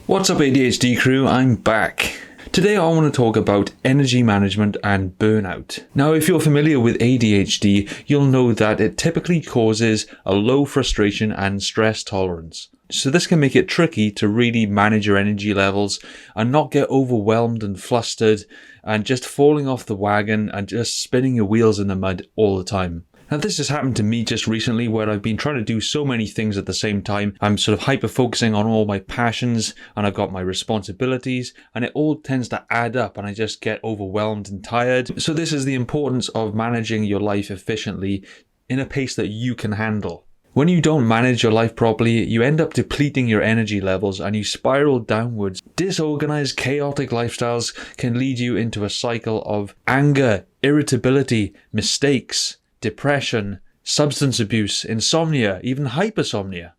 What's up ADHD crew, I'm back. Today I want to talk about energy management and burnout. Now if you're familiar with ADHD, you'll know that it typically causes a low frustration and stress tolerance. So this can make it tricky to really manage your energy levels and not get overwhelmed and flustered and just falling off the wagon and just spinning your wheels in the mud all the time. Now this has happened to me just recently where I've been trying to do so many things at the same time. I'm sort of hyper focusing on all my passions and I've got my responsibilities and it all tends to add up and I just get overwhelmed and tired. So this is the importance of managing your life efficiently in a pace that you can handle. When you don't manage your life properly, you end up depleting your energy levels and you spiral downwards. Disorganized, chaotic lifestyles can lead you into a cycle of anger, irritability, mistakes, depression, substance abuse, insomnia, even hypersomnia.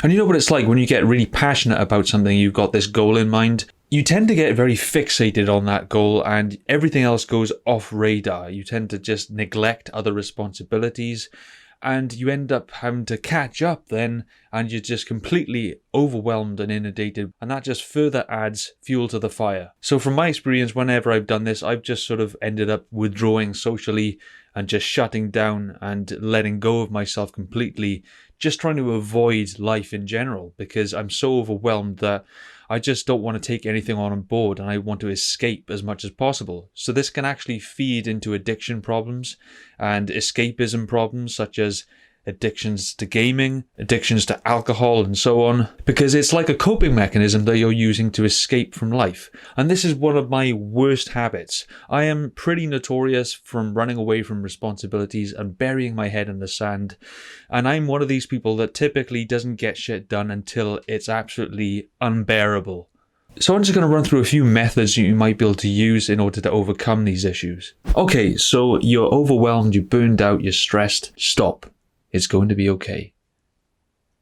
And you know what it's like when you get really passionate about something, you've got this goal in mind, you tend to get very fixated on that goal and everything else goes off radar. You tend to just neglect other responsibilities and you end up having to catch up then and you're just completely overwhelmed and inundated and that just further adds fuel to the fire. So from my experience, whenever I've done this, I've just sort of ended up withdrawing socially and just shutting down and letting go of myself completely, just trying to avoid life in general because I'm so overwhelmed that I just don't want to take anything on board and I want to escape as much as possible. So this can actually feed into addiction problems and escapism problems such as addictions to gaming, addictions to alcohol and so on, because it's like a coping mechanism that you're using to escape from life. And this is one of my worst habits. I am pretty notorious from running away from responsibilities and burying my head in the sand. And I'm one of these people that typically doesn't get shit done until it's absolutely unbearable. So I'm just going to run through a few methods you might be able to use in order to overcome these issues. Okay, so you're overwhelmed, you're burned out, you're stressed. Stop. It's going to be okay.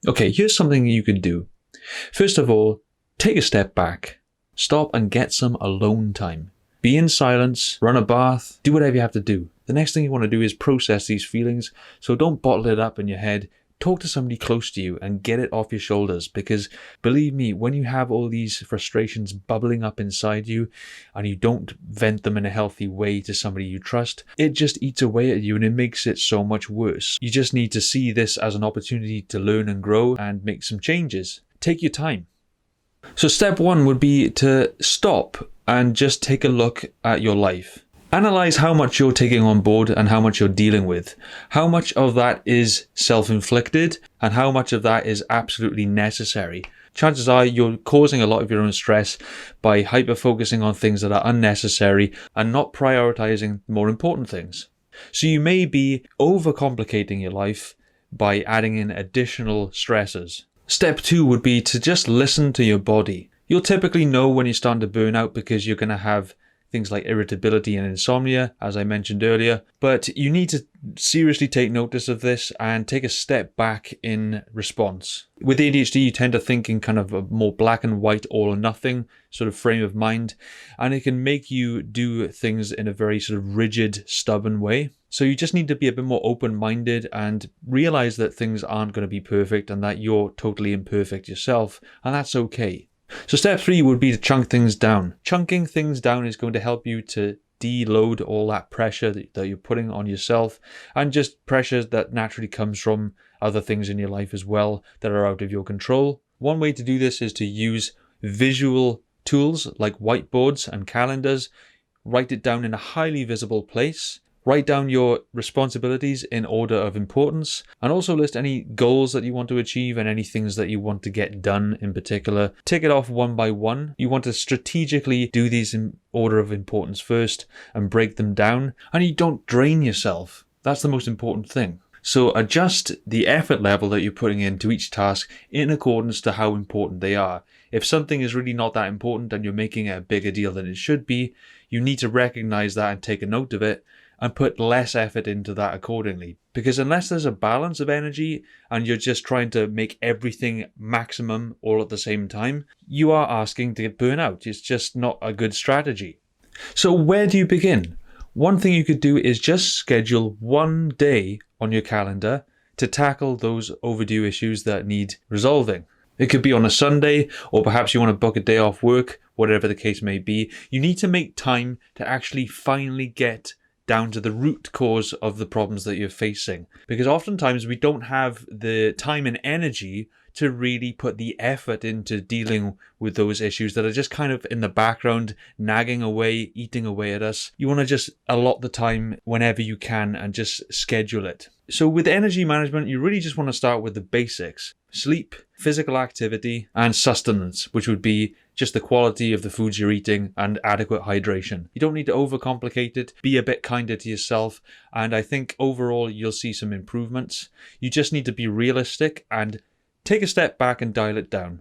Okay, here's something you can do. First of all, take a step back. Stop and get some alone time. Be in silence, run a bath, do whatever you have to do. The next thing you want to do is process these feelings, so don't bottle it up in your head. Talk to somebody close to you and get it off your shoulders because believe me, when you have all these frustrations bubbling up inside you and you don't vent them in a healthy way to somebody you trust, it just eats away at you and it makes it so much worse. You just need to see this as an opportunity to learn and grow and make some changes. Take your time. So step one would be to stop and just take a look at your life. Analyze how much you're taking on board and how much you're dealing with. How much of that is self-inflicted and how much of that is absolutely necessary. Chances are you're causing a lot of your own stress by hyper-focusing on things that are unnecessary and not prioritizing more important things. So you may be overcomplicating your life by adding in additional stressors. Step two would be to just listen to your body. You'll typically know when you're starting to burn out because you're going to have things like irritability and insomnia, as I mentioned earlier. But you need to seriously take notice of this and take a step back in response. With ADHD, you tend to think in kind of a more black and white, all or nothing sort of frame of mind, and it can make you do things in a very sort of rigid, stubborn way. So you just need to be a bit more open-minded and realize that things aren't going to be perfect and that you're totally imperfect yourself, and that's okay. So step three would be to chunk things down. Chunking things down is going to help you to deload all that pressure that you're putting on yourself and just pressure that naturally comes from other things in your life as well that are out of your control. One way to do this is to use visual tools like whiteboards and calendars. Write it down in a highly visible place. Write down your responsibilities in order of importance and also list any goals that you want to achieve and any things that you want to get done in particular. Tick it off one by one. You want to strategically do these in order of importance first and break them down, and you don't drain yourself. That's the most important thing. So adjust the effort level that you're putting into each task in accordance to how important they are. If something is really not that important and you're making it a bigger deal than it should be, you need to recognize that and take a note of it and put less effort into that accordingly. Because unless there's a balance of energy and you're just trying to make everything maximum all at the same time, you are asking to get burnout. It's just not a good strategy. So where do you begin? One thing you could do is just schedule one day on your calendar to tackle those overdue issues that need resolving. It could be on a Sunday, or perhaps you want to book a day off work, whatever the case may be. You need to make time to actually finally get down to the root cause of the problems that you're facing. Because oftentimes we don't have the time and energy to really put the effort into dealing with those issues that are just kind of in the background, nagging away, eating away at us. You want to just allot the time whenever you can and just schedule it. So with energy management, you really just want to start with the basics: sleep, physical activity, and sustenance, which would be just the quality of the foods you're eating and adequate hydration. You don't need to overcomplicate it. Be a bit kinder to yourself. And I think overall you'll see some improvements. You just need to be realistic and take a step back and dial it down.